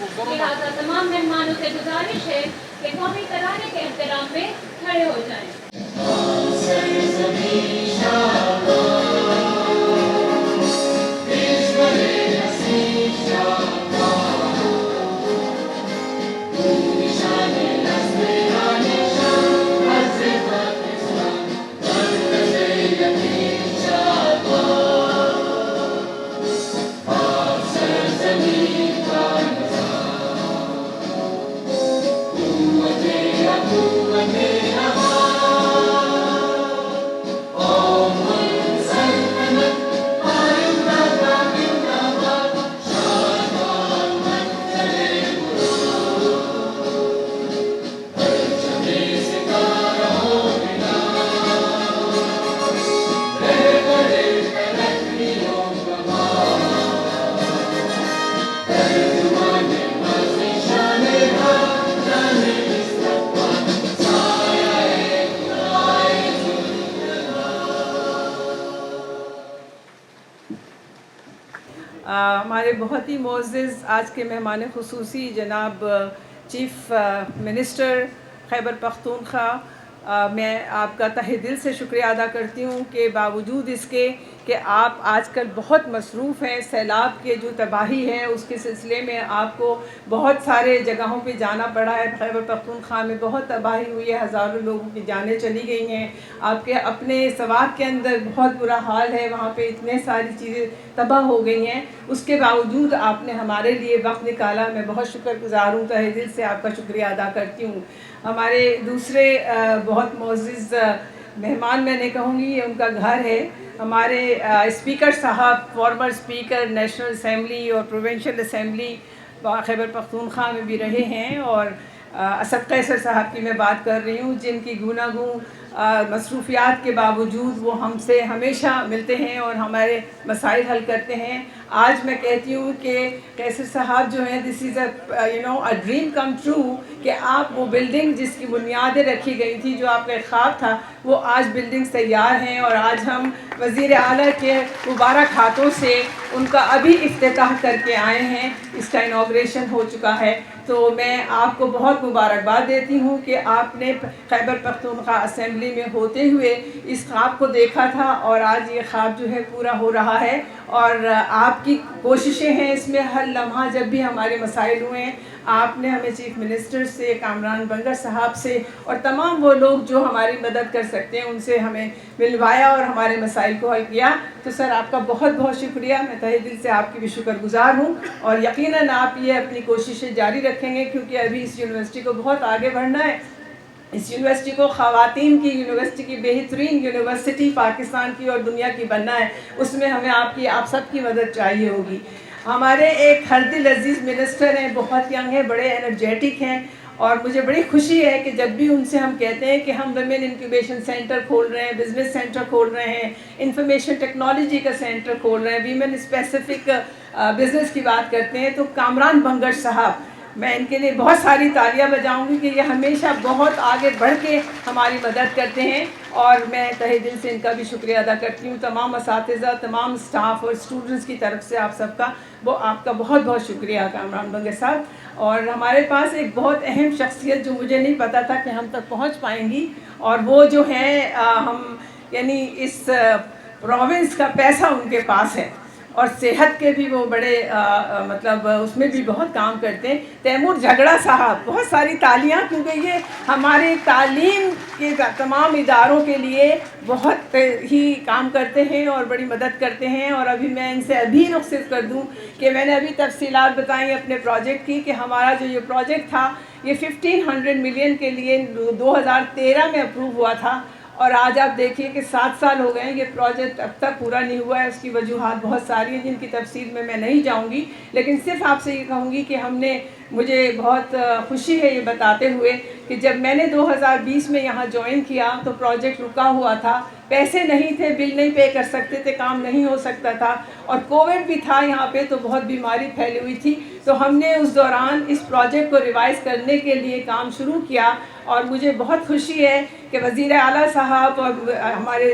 لہٰذا تمام مہمانوں سے گزارش ہے کہ قومی ترانے کے احترام میں کھڑے ہو جائیں۔ ہمارے بہت ہی معزز آج کے مہمان خصوصی جناب چیف منسٹر خیبر پختونخوا، میں آپ کا تہہ دل سے شکریہ ادا کرتی ہوں کہ باوجود اس کے کہ آپ آج کل بہت مصروف ہیں، سیلاب کے جو تباہی ہے اس کے سلسلے میں آپ کو بہت سارے جگہوں پہ جانا پڑا ہے۔ خیبر پختونخوا میں بہت تباہی ہوئی ہے، ہزاروں لوگوں کی جانیں چلی گئی ہیں۔ آپ کے اپنے سوات کے اندر بہت برا حال ہے، وہاں پہ اتنے ساری چیزیں تباہ ہو گئی ہیں، اس کے باوجود آپ نے ہمارے لیے وقت نکالا، میں بہت شکر گزار ہوں، تہہ دل سے آپ کا شکریہ ادا کرتی ہوں۔ ہمارے دوسرے بہت معزز مہمان میں نے کہوں گی، یہ ان کا گھر ہے، ہمارے اسپیکر صاحب، فارمر اسپیکر نیشنل اسمبلی اور پروونشل اسمبلی خیبر پختونخوا میں بھی رہے ہیں، اور اسد قیصر صاحب کی میں بات کر رہی ہوں، جن کی گوناگون مصروفیات کے باوجود وہ ہم سے ہمیشہ ملتے ہیں اور ہمارے مسائل حل کرتے ہیں۔ آج میں کہتی ہوں کہ قیصر صاحب جو ہیں، دس از اے ڈریم کم ٹرو، کہ آپ وہ بلڈنگ جس کی بنیادیں رکھی گئی تھی، جو آپ کا ایک خواب تھا، وہ آج بلڈنگز تیار ہیں، اور آج ہم وزیر اعلیٰ کے مبارک ہاتھوں سے ان کا ابھی افتتاح کر کے آئے ہیں، اس کا انوگریشن ہو چکا ہے۔ تو میں آپ کو بہت مبارکباد دیتی ہوں کہ آپ نے خیبر پختونخوا اسمبلی میں ہوتے ہوئے اس خواب کو دیکھا تھا، اور آج یہ خواب جو ہے پورا ہو رہا ہے، اور آپ کی کوششیں ہیں اس میں ہر لمحہ۔ جب بھی ہمارے مسائل ہوئے ہیں، آپ نے ہمیں چیف منسٹر سے، کامران بنگا صاحب سے، اور تمام وہ لوگ جو ہماری مدد کر سکتے ہیں ان سے ہمیں ملوایا اور ہمارے مسائل کو حل کیا۔ تو سر، آپ کا بہت بہت شکریہ، میں تہہ دل سے آپ کی بھی شکر گزار ہوں، اور یقیناً آپ یہ اپنی کوششیں جاری رکھیں گے، کیونکہ ابھی اس یونیورسٹی کو بہت آگے بڑھنا ہے۔ اس یونیورسٹی کو خواتین کی یونیورسٹی کی بہترین یونیورسٹی پاکستان کی اور دنیا کی بننا ہے، اس میں ہمیں آپ سب کی مدد چاہیے ہوگی۔ ہمارے ایک ہردل عزیز منسٹر ہیں، بہت ینگ ہیں، بڑے انرجیٹک ہیں، اور مجھے بڑی خوشی ہے کہ جب بھی ان سے ہم کہتے ہیں کہ ہم ویمن انکیوبیشن سینٹر کھول رہے ہیں، بزنس سینٹر کھول رہے ہیں، انفارمیشن ٹیکنالوجی کا سینٹر کھول رہے ہیں، ویمن اسپیسیفک بزنس کی بات کرتے ہیں، تو کامران بنگش صاحب، میں ان کے لیے بہت ساری تالیاں بجاؤں گی کہ یہ ہمیشہ بہت آگے بڑھ کے ہماری مدد کرتے ہیں، اور میں تہہ دل سے ان کا بھی شکریہ ادا کرتی ہوں۔ تمام اساتذہ، تمام سٹاف اور اسٹوڈنٹس کی طرف سے آپ سب کا آپ کا بہت بہت شکریہ کامران بنگا صاحب۔ اور ہمارے پاس ایک بہت اہم شخصیت جو مجھے نہیں پتا تھا کہ ہم تک پہنچ پائیں گی، اور وہ جو ہیں ہم یعنی اس پروونس کا پیسہ ان کے پاس ہے، اور صحت کے بھی وہ بڑے مطلب اس میں بھی بہت کام کرتے ہیں، تیمور جھگڑا صاحب، بہت ساری تالیاں، کیونکہ یہ ہمارے تعلیم کے تمام اداروں کے لیے بہت ہی کام کرتے ہیں اور بڑی مدد کرتے ہیں۔ اور ابھی میں ان سے ابھی رخصت کر دوں کہ میں نے ابھی تفصیلات بتائیں اپنے پروجیکٹ کی، کہ ہمارا جو یہ پروجیکٹ تھا یہ 1500 ملین کے لیے 2013 میں اپروو ہوا تھا، اور آج آپ دیکھیے کہ 7 سال ہو گئے ہیں، یہ پروجیکٹ اب تک پورا نہیں ہوا ہے۔ اس کی وجوہات بہت ساری ہیں جن کی تفصیل میں نہیں جاؤں گی، لیکن صرف آپ سے یہ کہوں گی کہ مجھے بہت خوشی ہے یہ بتاتے ہوئے کہ جب میں نے 2020 میں یہاں جوائن کیا تو پروجیکٹ رکا ہوا تھا، پیسے نہیں تھے، بل نہیں پے کر سکتے تھے، کام نہیں ہو سکتا تھا، اور کووڈ بھی تھا یہاں پہ، تو بہت بیماری پھیلی ہوئی تھی، تو ہم نے اس دوران اس پروجیکٹ کو ریوائز کرنے کے لیے کام شروع کیا، اور مجھے بہت خوشی ہے کہ وزیر اعلیٰ صاحب اور ہمارے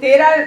13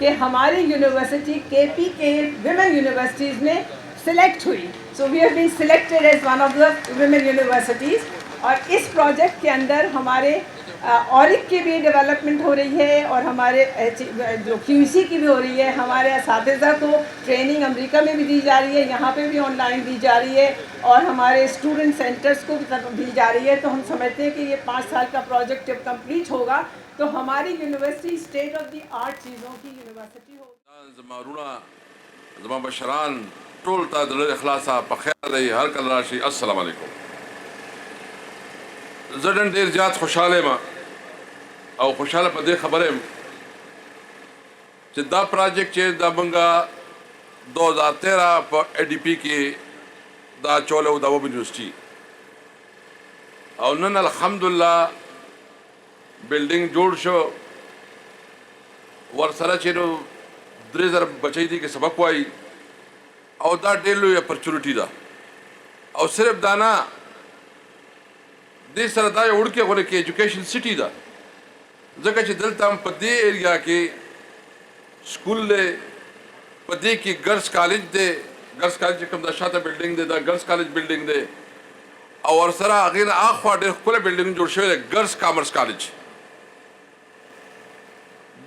کہ ہماری یونیورسٹی کے پی کے ویمن یونیورسٹیز میں سلیکٹ ہوئی. So we have been selected as one of the women universities. اور اس پروجیکٹ کے اندر ہمارے اورک کی بھی ڈیولپمنٹ ہو رہی ہے اور ہمارے جو کیو سی کی بھی ہو رہی ہے. ہمارے اساتذہ کو ٹریننگ امریکہ میں بھی دی جا رہی ہے, یہاں پہ بھی آن لائن دی جا رہی ہے, اور ہمارے اسٹوڈنٹ سینٹرز کو بھی دی جا رہی ہے. تو ہم سمجھتے ہیں کہ یہ 5 سال کا پروجیکٹ جب کمپلیٹ ہوگا تو ہماری university state of the art چیزوں کی یونیورسٹی ہوگی. زمارونا زما بشران ټول ته د اخلاصا په خیر دی هر کله راشي. السلام علیکم. زه نن ډېر زیات خوشحاله یم او خوشحاله په دې خبره یم چې دا پروجیکټ چې دا موږ 2013 په ای ډي پي کې دا چوله د وب یونیورسټي او نن الحمدلله بلډینګ جوړ شو. ورسره چې نو 3000 بچی دي کې سبق وایي او دا ډېر لوی اپرچونټي ده. او صرف دا نه دې سره دا یو وړوکی غوره کې ایجوکیشن سټي ده, ځکه چې دلته هم په دې ایریا کې سکول دی, په دې کې ګرلز کالج دی. ګرلز کالج چې کوم دا شاته بلډینګ دی دا ګرلز کالج بلډینګ دی, او ورسره هغې نه اخوا ډېر ښکلی بلډینګ جوړ شوی دی ګرلز کامرس کالج.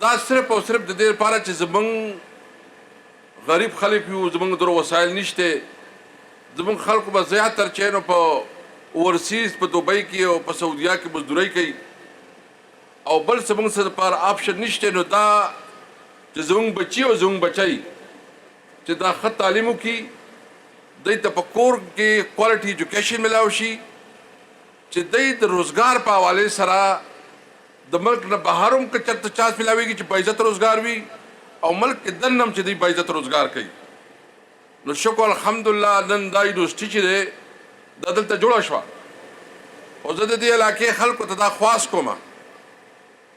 دا صرف او صرف د دې لپاره چې زمونږ غریب خلک یو, زمونږ درو وسایل نشته, زمونږ خلکو به زیاتر چې نو په اوورسیز په دوبۍ کې او په سعودیا کې مزدورۍ کوي او بل زمونږ څه لپاره آپشن نشته. نو دا چې زمونږ بچي او زمونږ بچی چې دا ښه تعلیم وکړي, دوی ته په کور کې کوالټي ایجوکیشن ملاو شي, چې دوی د روزګار په حوالې سره د ملک نه بهر هم که چېرته چانس ملاویږي چې باعزت روزګار وي او ملک کې دننه هم چې دوی باعزت روزګار کوي. نو شکر الحمدلله نن دا یونیورسټي چې دی دا دلته جوړه شوه. او زه د دې علاقې خلکو ته دا خواست کوم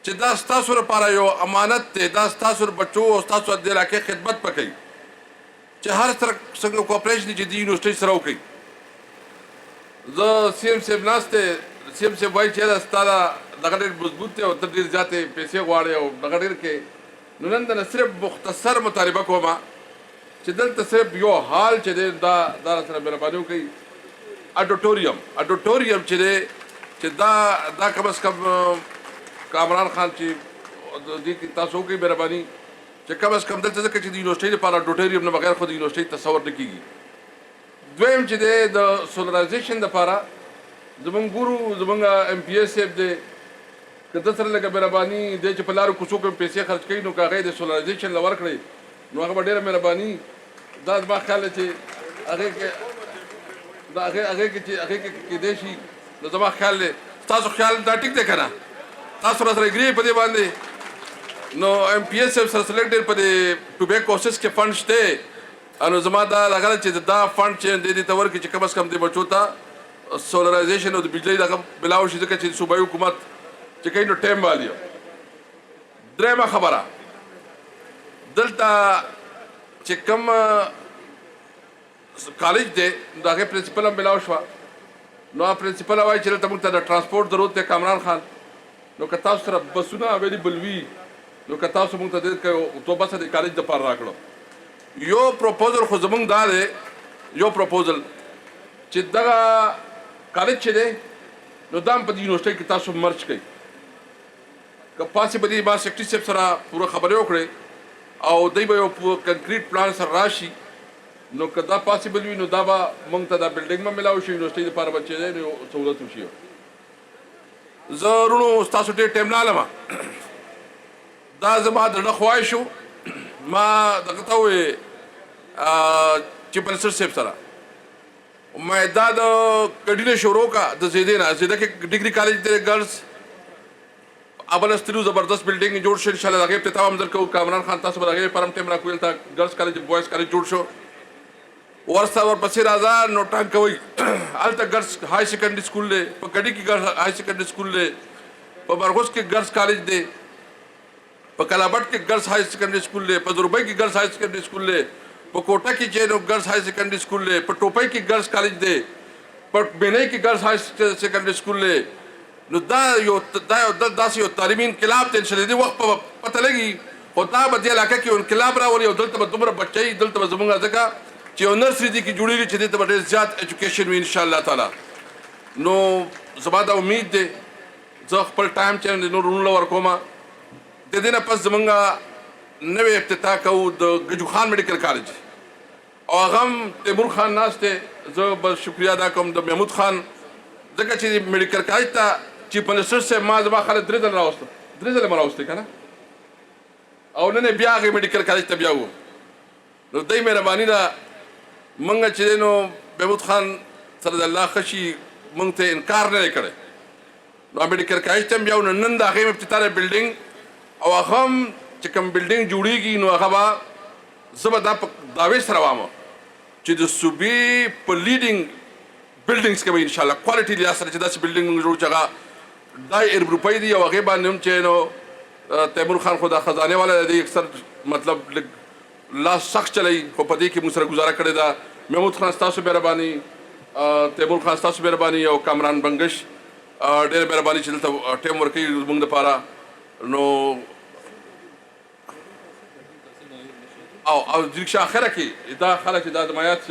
چې دا ستاسو لپاره یو امانت دی, دا ستاسو بچو او ستاسو د علاقې خدمت به کوي چې هر څنګه کوپریشن چې د یونیورسټۍ سره وکړي. زه سی ایم صاحب ناست دی, سی ایم صاحب وایي چې دا ستا دغه ډېر مضبوط دی او ته ډېر زیاتې پیسې غواړې او دغه ډېر کې. نو نن د صرف مختصر مطالبه کوم چې دلته صرف یو حال چې دی دا سره مهرباني وکړي. اډوټوریم چې دی چې دا کم از کم کامران خان چې دې کې تاسو وکړئ مهرباني چې کم از کم دلته ځکه چې د یونیورسټۍ لپاره اډوټوریم نه بغیر خو د یونیورسټۍ تصور نه کېږي. دویم چې دی د سولرایزیشن لپاره زمونږ ګورو زمونږ ایم پی ایس صاحب دی, که ده سره لږه مهرباني دی چې په لارو کوڅو کې پیسې خرچ کوي نو که هغه یې د سولرایزیشن له ورکړئ نو هغه به ډېره مهرباني. دا زما خیال دی چې هغې کې کېدی شي. نو زما خیال دی ستاسو خیال دا ټیک دی که نه, تاسو را سره اګري په دې باندې. نو ایم پی ایس صاحب سره سلیکټ ډېر په دې ټوبیکوسس کې فنډ شته. نو زما دا لګه ده چې دا فنډ چې دې ته ورکړي چې کم از کم دې بچو ته سولرایزیشن او د بجلۍ دغه ملاو شي, ځکه چې صوبایي حکومت چې کوي نو ټایم والی. درېیمه خبره دلته چې کوم کالج دی د هغې پرنسپل هم ملاو شوه. نو هغه پرنسپل وایي چې دلته موږ ته د ټرانسپورټ ضرورت دی کامران خان. نو که تاسو سره بسونه اویلیبل وي نو که تاسو موږ ته د 2 بسه د کالج دپاره راکړو. یو پروپوزل خو زمونږ دا دی, یو پروپوزل چې دغه کالج چې دی نو دا هم په دې یونیورسټۍ کې تاسو مرچ کوئ. که پاسبلي ما سیکرټري صاحب سره پوره خبرې وکړئ او دوی به یو کنکریټ پلان سره راشي, نو که دا پاسبل وي نو دا به موږ ته دا بلډینګ به ملاو شي, یونیورسټۍ لپاره به چې دی نو سہولت وشي. زه وروڼو ستاسو ډېر ټایم نه علمه, دا زما د زړه خواهش و. ما دغه ته وویې چیف منسټر صاحب سره ما دا د کډینه شروع کا د زیدې نه, زیده کې ډګري کالج دی ګرلز اول سترو زبردست بلډینګ جوړ شو, انشاءالله د هغې افتتاح هم درکوو. کامران خان تاسو به د هغې لپاره هم ټایم راکوئ. دلته ګرلز کالج بوایز کالج جوړ شو, ورسته ورپسې راځه نو ټانګ کوئ. هلته ګرلز های سیکنډري سکول دی, په کډي کې ګرلز های سیکنډري سکول دی, په مرغوز کې ګرلز کالج دی, په کلابټ کې ګرلز های سیکنډري سکول دی, په زربۍ کې ګرلز های سیکنډري سکول دی, په کوټه کې چې نو ګرلز های سیکنډري سکول دی, په ټوپۍ کې ګرلز کالج دی, په بینۍ کې ګرلز های سیکنډري school the. Know the داسې you تعلیمي انقلاب دی چې د دې وخت په پته لګي خدا به دې علاقه کې انقلاب راولي او دلته به دومره بچی دلته به زمونږ ځکه چې یو نرسري دي کې جوړېږي چې دې ته به ډېر زیات ایجوکیشن وي انشاءالله تعالی. نو زما دا امید دی زه خپل ټایم چې د نورو ورونو ورکوم. د دې نه پس زمونږ نوی افتتاح کوو د ګجو خان میډیکل کالج او هغه هم تیمور خان ناست دی. زه به شکریه ادا کوم د محمود خان ځکه چې میډیکل کالج ته چیف منسټر صاحب ما زما خلک 3 ځله راوستل 3 ځله مې راوستې که نه او نن یې بیا هغې میډیکل کالج ته بیا وو. نو دی مهرباني ده موږ چې دی نو محمود خان سره د الله ښه شي موږ ته انکار نه دی کړی. نو میډیکل کالج ته هم بیا نو نن د هغې افتتاح دی بلډینګ او هغه هم چې کوم بلډینګ جوړېږي نو هغه به زه به دا په دعوې سره وامه چې د صوبې په لیډینګ بلډینګس کې به انشاءالله کوالټي لحاظ سره چې داسې بلډینګ موږ جوړو چې هغه 2 ارب روپۍ دي او هغې باندې هم چې نو تیمور خان خو دا خزانې والا دی اکثر مطلب لږ لاس سخت چلی خو په دې کې موږ سره ګزاره کړې ده. محمود خان ستاسو مهرباني تیمور خان ستاسو مهرباني او کامران بنګش ډېره مهرباني چې دلته ټایم ورکوي زموږ دپاره. نو او د رکشا اخره کې دا خلک چې دا دمایات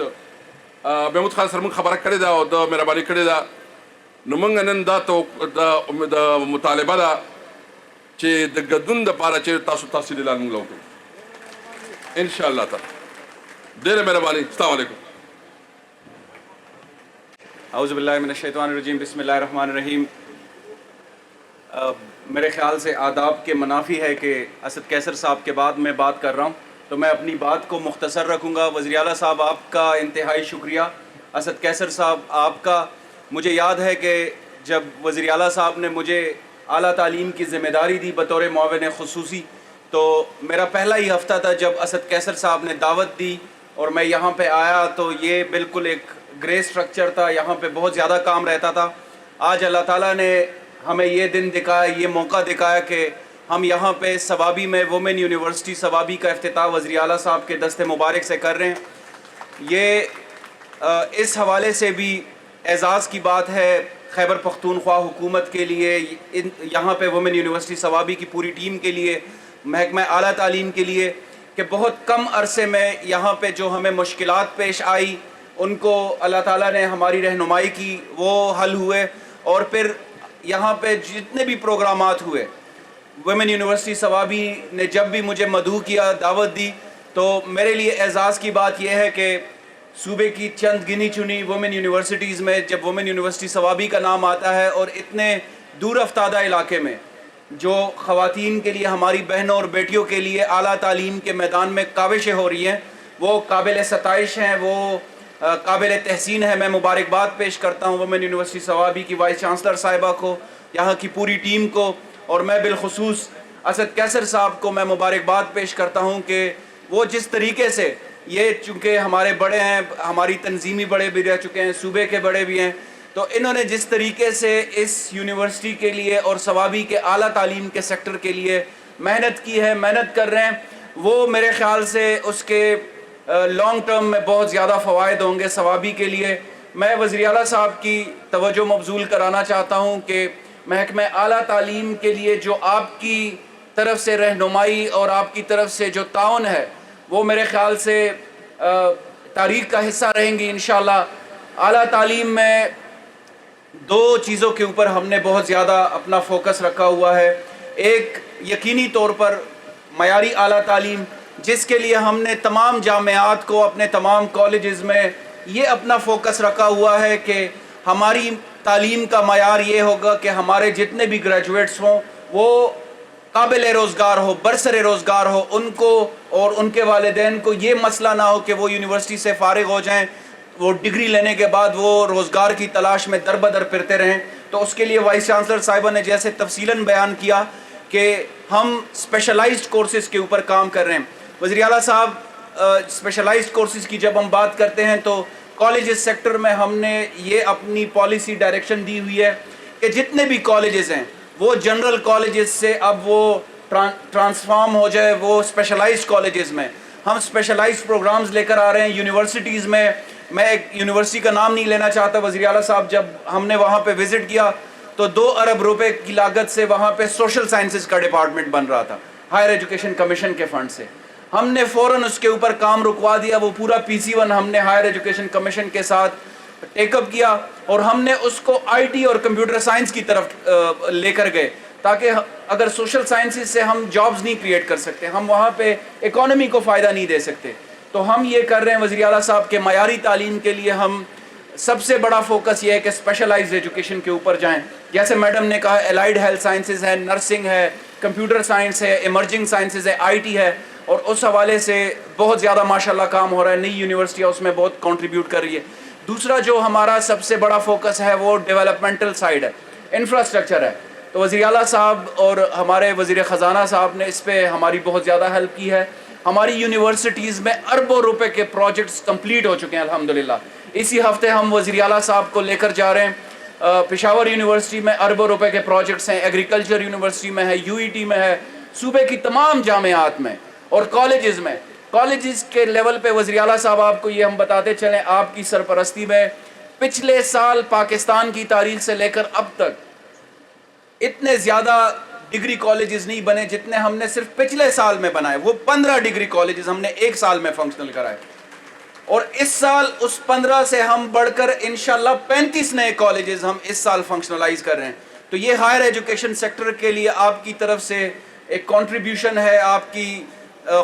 محمود خان سره موږ خبره کړې ده او د مهرباني کړې ده. نو موږ نن دا د مطالبه ده چې د ګډون دپاره چې تاسو تحصیل اعلان موږ وکړو انشاءالله تعالی. ډېره مهرباني. السلام علیکم. اعوذ باللہ من الشیطان الرجیم. بسم اللہ الرحمن الرحیم. میرے خیال سے آداب کے منافی ہے کہ اسد کیسر صاحب کے بعد میں بات کر رہا ہوں تو میں اپنی بات کو مختصر رکھوں گا. وزیر اعلیٰ صاحب آپ کا انتہائی شکریہ. اسد کیسر صاحب آپ کا مجھے یاد ہے کہ جب وزیر اعلیٰ صاحب نے مجھے اعلیٰ تعلیم کی ذمہ داری دی بطور معاون خصوصی تو میرا پہلا ہی ہفتہ تھا جب اسد کیسر صاحب نے دعوت دی اور میں یہاں پہ آیا تو یہ بالکل ایک گرے سٹرکچر تھا. یہاں پہ بہت زیادہ کام رہتا تھا. آج اللہ تعالیٰ نے ہمیں یہ دن دکھایا, یہ موقع دکھایا کہ ہم یہاں پہ ثوابی میں وومن یونیورسٹی ثوابی کا افتتاح وزیر اعلیٰ صاحب کے دست مبارک سے کر رہے ہیں. یہ اس حوالے سے بھی اعزاز کی بات ہے خیبر پختونخوا حکومت کے لیے, یہاں پہ وومن یونیورسٹی ثوابی کی پوری ٹیم کے لیے, محکمہ اعلیٰ تعلیم کے لیے کہ بہت کم عرصے میں یہاں پہ جو ہمیں مشکلات پیش آئی ان کو اللہ تعالیٰ نے ہماری رہنمائی کی, وہ حل ہوئے. اور پھر یہاں پہ جتنے بھی پروگرامات ہوئے ویمن یونیورسٹی ثوابی نے جب بھی مجھے مدعو کیا, دعوت دی, تو میرے لیے اعزاز کی بات یہ ہے کہ صوبے کی چند گنی چنی وومن یونیورسٹیز میں جب وومن یونیورسٹی ثوابی کا نام آتا ہے اور اتنے دور افتادہ علاقے میں جو خواتین کے لیے, ہماری بہنوں اور بیٹیوں کے لیے اعلیٰ تعلیم کے میدان میں کاوشیں ہو رہی ہیں, وہ قابل ستائش ہیں, وہ قابل تحسین ہے. میں مبارکباد پیش کرتا ہوں وومن یونیورسٹی ثوابی کی وائس چانسلر صاحبہ کو, یہاں کی پوری ٹیم کو, اور میں بالخصوص اسد کیسر صاحب کو میں مبارکباد پیش کرتا ہوں کہ وہ جس طریقے سے, یہ چونکہ ہمارے بڑے ہیں, ہماری تنظیمی بڑے بھی رہ چکے ہیں, صوبے کے بڑے بھی ہیں, تو انہوں نے جس طریقے سے اس یونیورسٹی کے لیے اور ثوابی کے اعلیٰ تعلیم کے سیکٹر کے لیے محنت کی ہے, محنت کر رہے ہیں, وہ میرے خیال سے اس کے لانگ ٹرم میں بہت زیادہ فوائد ہوں گے ثوابی کے لیے. میں وزیر اعلیٰ صاحب کی توجہ مبذول کرانا چاہتا ہوں کہ محکمہ اعلیٰ تعلیم کے لیے جو آپ کی طرف سے رہنمائی اور آپ کی طرف سے جو تعاون ہے وہ میرے خیال سے تاریخ کا حصہ رہیں گی انشاءاللہ. اعلیٰ تعلیم میں 2 چیزوں کے اوپر ہم نے بہت زیادہ اپنا فوکس رکھا ہوا ہے. ایک یقینی طور پر معیاری اعلیٰ تعلیم, جس کے لیے ہم نے تمام جامعات کو, اپنے تمام کالجز میں یہ اپنا فوکس رکھا ہوا ہے کہ ہماری تعلیم کا معیار یہ ہوگا کہ ہمارے جتنے بھی گریجویٹس ہوں وہ قابل روزگار ہو, برسر روزگار ہو, ان کو اور ان کے والدین کو یہ مسئلہ نہ ہو کہ وہ یونیورسٹی سے فارغ ہو جائیں, وہ ڈگری لینے کے بعد وہ روزگار کی تلاش میں در بدر پھرتے رہیں. تو اس کے لیے وائس چانسلر صاحبہ نے جیسے تفصیلاً بیان کیا کہ ہم اسپیشلائزڈ کورسز کے اوپر کام کر رہے ہیں. وزیر اعلیٰ صاحب, اسپیشلائزڈ کورسز کی جب ہم بات کرتے ہیں تو کالجز سیکٹر میں ہم نے یہ اپنی پالیسی ڈائریکشن دی ہوئی ہے کہ جتنے بھی کالجز ہیں وہ جنرل کالجز سے اب وہ ٹرانسفارم ہو جائے وہ اسپیشلائزڈ کالجز میں. ہم اسپیشلائزڈ پروگرامز لے کر آ رہے ہیں یونیورسٹیز میں. میں ایک یونیورسٹی کا نام نہیں لینا چاہتا. وزیر اعلیٰ صاحب جب ہم نے وہاں پہ وزٹ کیا تو 2 ارب روپے کی لاگت سے وہاں پہ سوشل سائنسز کا ڈپارٹمنٹ بن رہا تھا. ہائر ایجوکیشن کمیشن کے فنڈ سے. ہم نے فوراً اس کے اوپر کام رکوا دیا. وہ پورا PC1 ہم نے ہائر ایجوکیشن کمیشن کے ساتھ ٹیک اپ کیا اور ہم نے اس کو IT اور کمپیوٹر سائنس کی طرف لے کر گئے, تاکہ اگر سوشل سائنسز سے ہم جابز نہیں کریٹ کر سکتے, ہم وہاں پہ اکانومی کو فائدہ نہیں دے سکتے, تو ہم یہ کر رہے ہیں وزیر اعلیٰ صاحب کے معیاری تعلیم کے لیے ہم سب سے بڑا فوکس یہ ہے کہ اسپیشلائزڈ ایجوکیشن کے اوپر جائیں. جیسے میڈم نے کہا الائیڈ ہیلتھ سائنسز ہے, نرسنگ ہے, کمپیوٹر سائنس ہے, ایمرجنگ سائنسز ہے, IT ہے, اور اس حوالے سے بہت زیادہ ماشاءاللہ کام ہو رہا ہے. نئی یونیورسٹیاں اس میں بہت کنٹریبیوٹ کر رہی ہے. دوسرا جو ہمارا سب سے بڑا فوکس ہے وہ ڈیولپمنٹل سائیڈ ہے, انفراسٹرکچر ہے. تو وزیر اعلیٰ صاحب اور ہمارے وزیر خزانہ صاحب نے اس پہ ہماری بہت زیادہ ہیلپ کی ہے. ہماری یونیورسٹیز میں اربوں روپے کے پروجیکٹس کمپلیٹ ہو چکے ہیں الحمدللہ. اسی ہفتے ہم وزیر اعلیٰ صاحب کو لے کر جا رہے ہیں. پشاور یونیورسٹی میں اربوں روپے کے پروجیکٹس ہیں, ایگریکلچر یونیورسٹی میں ہے, UET میں ہے, صوبے کی تمام جامعات میں اور کالجز میں. کالجز کے لیول پہ وزیر اعلیٰ صاحب آپ کو یہ ہم بتاتے چلیں, آپ کی سرپرستی میں پچھلے سال پاکستان کی تاریخ سے لے کر اب تک اتنے زیادہ ڈگری کالجز نہیں بنے جتنے ہم نے صرف پچھلے سال میں بنائے. وہ 15 ڈگری کالجز ہم نے ایک سال میں فنکشنل کرائے, اور اس سال اس 15 سے ہم بڑھ کر انشاءاللہ 35 نئے کالجز ہم اس سال فنکشنلائز کر رہے ہیں. تو یہ ہائر ایجوکیشن سیکٹر کے لیے آپ کی طرف سے ایک کنٹریبیوشن ہے, آپ کی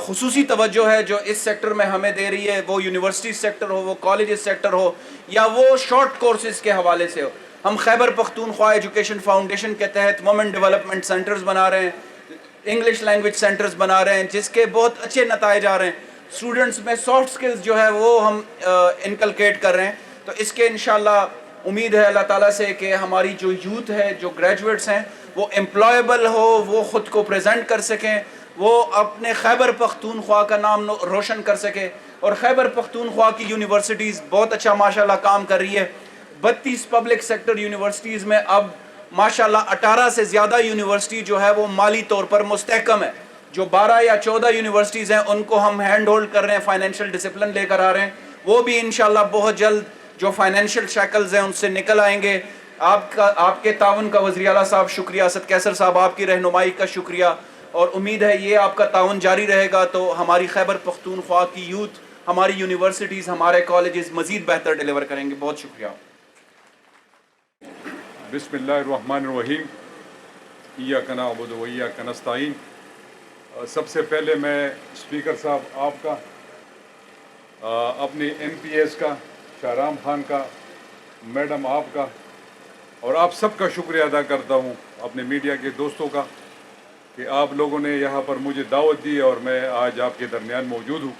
خصوصی توجہ ہے جو اس سیکٹر میں ہمیں دے رہی ہے, وہ یونیورسٹی سیکٹر ہو, وہ کالجز سیکٹر ہو, یا وہ شارٹ کورسز کے حوالے سے ہو. ہم خیبر پختونخوا ایجوکیشن فاؤنڈیشن کے تحت وومن ڈیولپمنٹ سینٹرز بنا رہے ہیں, انگلش لینگویج سینٹرز بنا رہے ہیں, جس کے بہت اچھے نتائج آ رہے ہیں. اسٹوڈنٹس میں سافٹ سکلز جو ہے وہ ہم انکلکیٹ کر رہے ہیں. تو اس کے انشاءاللہ امید ہے اللہ تعالیٰ سے کہ ہماری جو یوتھ ہے, جو گریجویٹس ہیں, وہ امپلائیبل ہو, وہ خود کو پریزنٹ کر سکیں, وہ اپنے خیبر پختونخوا کا نام روشن کر سکے. اور خیبر پختونخوا کی یونیورسٹیز بہت اچھا ماشاءاللہ کام کر رہی ہے. 32 پبلک سیکٹر یونیورسٹیز میں اب ماشاءاللہ 18 سے زیادہ یونیورسٹی جو ہے وہ مالی طور پر مستحکم ہے. جو 12 یا 14 یونیورسٹیز ہیں ان کو ہم ہینڈ ہولڈ کر رہے ہیں, فائنینشیل ڈسپلن لے کر آ رہے ہیں. وہ بھی انشاءاللہ بہت جلد جو فائنینشیل شیکلز ہیں ان سے نکل آئیں گے. آپ کے تعاون کا وزیر اعلیٰ صاحب شکریہ, اسد کیسر صاحب آپ کی رہنمائی کا شکریہ, اور امید ہے یہ آپ کا تعاون جاری رہے گا تو ہماری خیبر پختونخوا کی یوتھ, ہماری یونیورسٹیز, ہمارے کالجز مزید بہتر ڈیلیور کریں گے. بہت شکریہ. بسم اللہ الرحمن الرحیم. ایاک نعبد و ایاک نستعین. سب سے پہلے میں اسپیکر صاحب آپ کا, اپنی MPS کا, شاہرام خان کا, میڈم آپ کا, اور آپ سب کا شکریہ ادا کرتا ہوں, اپنے میڈیا کے دوستوں کا, کہ آپ لوگوں نے یہاں پر مجھے دعوت دی اور میں آج آپ کے درمیان موجود ہوں.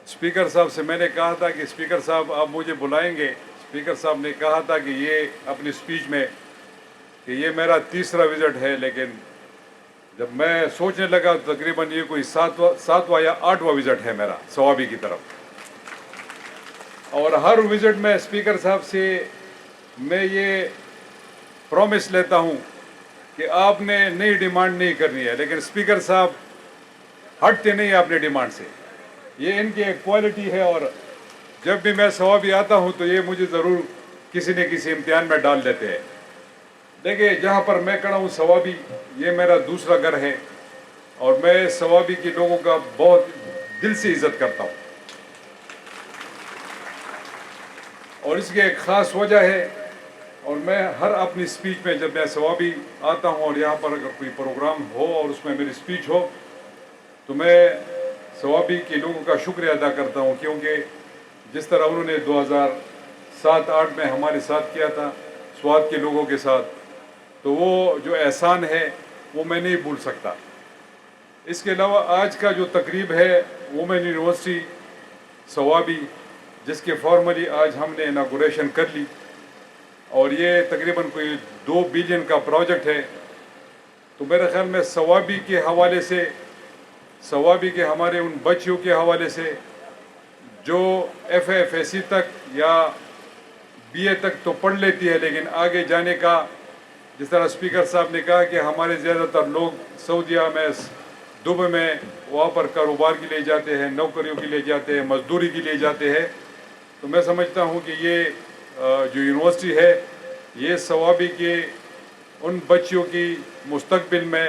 اسپیکر صاحب سے میں نے کہا تھا کہ اسپیکر صاحب آپ مجھے بلائیں گے. اسپیکر صاحب نے کہا تھا کہ یہ اپنی اسپیچ میں کہ یہ میرا تیسرا وزٹ ہے, لیکن جب میں سوچنے لگا تقریباً یہ کوئی ساتواں یا 8واں وزٹ ہے میرا ثوابی کی طرف. اور ہر وزٹ میں اسپیکر صاحب سے میں یہ پرومس لیتا ہوں کہ آپ نے نئی ڈیمانڈ نہیں کرنی ہے, لیکن اسپیکر صاحب ہٹتے نہیں ہیں اپنے ڈیمانڈ سے. یہ ان کی ایک کوالٹی ہے, اور جب بھی میں ثوابی آتا ہوں تو یہ مجھے ضرور کسی نہ کسی امتحان میں ڈال دیتے ہیں. دیکھیں جہاں پر میں کھڑا ہوں ثوابی, یہ میرا دوسرا گھر ہے, اور میں ثوابی کے لوگوں کا بہت دل سے عزت کرتا ہوں. اور اس کی ایک خاص وجہ ہے, اور میں ہر اپنی اسپیچ میں جب میں ثوابی آتا ہوں اور یہاں پر اگر کوئی پروگرام ہو اور اس میں میری اسپیچ ہو تو میں ثوابی کے لوگوں کا شکریہ ادا کرتا ہوں, کیونکہ جس طرح انہوں نے 2007-8 میں ہمارے ساتھ کیا تھا سوات کے لوگوں کے ساتھ, تو وہ جو احسان ہے وہ میں نہیں بھول سکتا. اس کے علاوہ آج کا جو تقریب ہے وومن یونیورسٹی ثوابی, جس کے فارملی آج ہم نے اناگوریشن کر لی, اور یہ تقریباً کوئی 2 بلین کا پروجیکٹ ہے. تو میرے خیال میں ثوابی کے حوالے سے, ثوابی کے ہمارے ان بچیوں کے حوالے سے جو FA/FSC تک یا BA تک تو پڑھ لیتی ہے, لیکن آگے جانے کا, جس طرح اسپیکر صاحب نے کہا کہ ہمارے زیادہ تر لوگ سعودیہ میں, دبئی میں وہاں پر کاروبار کے لیے جاتے ہیں, نوکریوں کے لیے جاتے ہیں, مزدوری کے لیے جاتے ہیں. تو میں سمجھتا ہوں کہ یہ جو یونیورسٹی ہے یہ ثوابی کے ان بچیوں کی مستقبل میں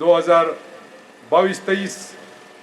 2022-23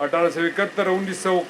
1871 1900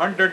100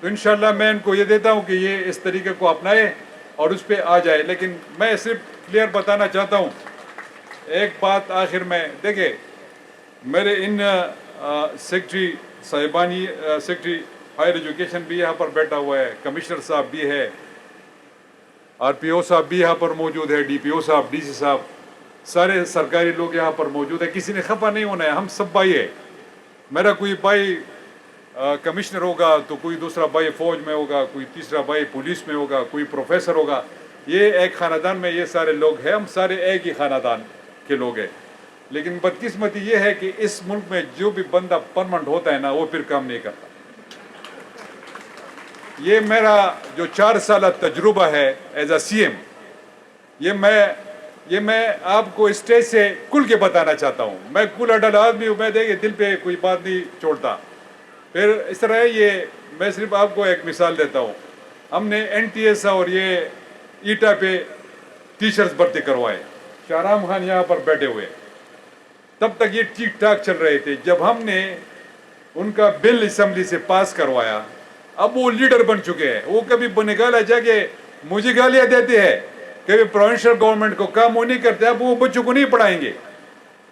تو انشاءاللہ میں ان کو یہ دیتا ہوں کہ یہ اس طریقے کو اپنائے اور اس پہ آ جائے. لیکن میں صرف کلیئر بتانا چاہتا ہوں ایک بات آخر میں. دیکھیں میرے ان سیکٹری صاحبانی سیکٹری ہائر ایجوکیشن بھی یہاں پر بیٹھا ہوا ہے, کمشنر صاحب بھی ہے, آر پی او صاحب بھی یہاں پر موجود ہے, ڈی پی او صاحب, ڈی سی صاحب, سارے سرکاری لوگ یہاں پر موجود ہیں. کسی نے خفا نہیں ہونا ہے, ہم سب بھائی ہیں. میرا کوئی بھائی کمشنر ہوگا تو کوئی دوسرا بھائی فوج میں ہوگا, کوئی تیسرا بھائی پولیس میں ہوگا, کوئی پروفیسر ہوگا. یہ ایک خاندان میں یہ سارے لوگ ہیں, ہم سارے ایک ہی خاندان کے لوگ ہیں. لیکن بدقسمتی یہ ہے کہ اس ملک میں جو بھی بندہ پرمنٹ ہوتا ہے نا وہ پھر کام نہیں کرتا. یہ میرا جو 4 سالہ تجربہ ہے ایز اے سی ایم, یہ میں آپ کو اسٹیج سے کھل کے بتانا چاہتا ہوں. میں کھلا ڈالا آدمی ہوں, میں دیکھے دل پہ کوئی بات نہیں چھوڑتا. پھر اس طرح ہے یہ, میں صرف آپ کو ایک مثال دیتا ہوں. ہم نے این ٹی ایس اور یہ ایٹا پہ ٹیچرز بھرتی کروائے. شاہرام خان یہاں پر بیٹھے ہوئے, تب تک یہ ٹھیک ٹھاک چل رہے تھے. جب ہم نے ان کا بل اسمبلی سے پاس کروایا, اب وہ لیڈر بن چکے ہیں. وہ کبھی بنگالا جا کے مجھے گالیاں دیتے ہیں, کبھی پروونشل گورنمنٹ کو کام وہ نہیں کرتے. اب وہ بچوں کو نہیں پڑھائیں گے.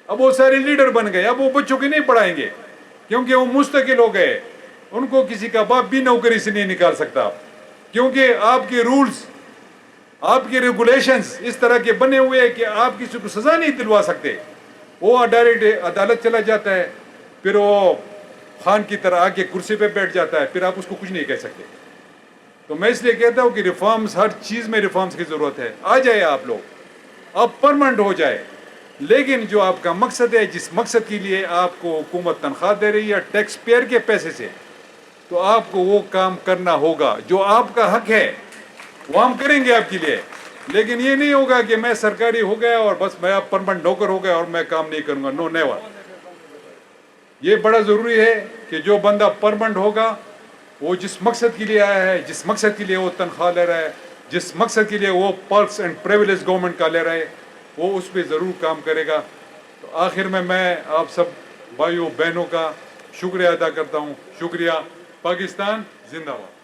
اب وہ سارے لیڈر بن گئے, اب وہ بچوں کو نہیں پڑھائیں گے کیونکہ وہ مستقل ہو گئے. ان کو کسی کا باپ بھی نوکری سے نہیں نکال سکتا, کیونکہ آپ کے رولز, آپ کے ریگولیشنز اس طرح کے بنے ہوئے ہیں کہ آپ کسی کو سزا نہیں دلوا سکتے. وہ ڈائریکٹ عدالت چلا جاتا ہے, پھر وہ خان کی طرح آ کے کرسی پہ بیٹھ جاتا ہے, پھر آپ اس کو کچھ نہیں کہہ سکتے. تو میں اس لیے کہتا ہوں کہ ریفارمز, ہر چیز میں ریفارمز کی ضرورت ہے. آ جائے آپ لوگ, آپ پرمنٹ ہو جائے. لیکن جو آپ کا مقصد ہے, جس مقصد کے لیے آپ کو حکومت تنخواہ دے رہی ہے ٹیکس پیئر کے پیسے سے, تو آپ کو وہ کام کرنا ہوگا. جو آپ کا حق ہے وہ ہم کریں گے آپ کے لیے. لیکن یہ نہیں ہوگا کہ میں سرکاری ہو گیا اور بس میں اب پرمنٹ نوکر ہو گیا اور میں کام نہیں کروں گا. نو, نیور. یہ بڑا ضروری ہے کہ جو بندہ پرمنٹ ہوگا وہ جس مقصد کے لیے آیا ہے, جس مقصد کے لیے وہ تنخواہ لے رہا ہے, جس مقصد کے لیے وہ پرکس اینڈ پریویلیج گورنمنٹ کا لے رہا ہے, وہ اس پہ ضرور کام کرے گا. تو آخر میں آپ سب بھائیوں بہنوں کا شکریہ ادا کرتا ہوں. شکریہ. پاکستان زندہ باد.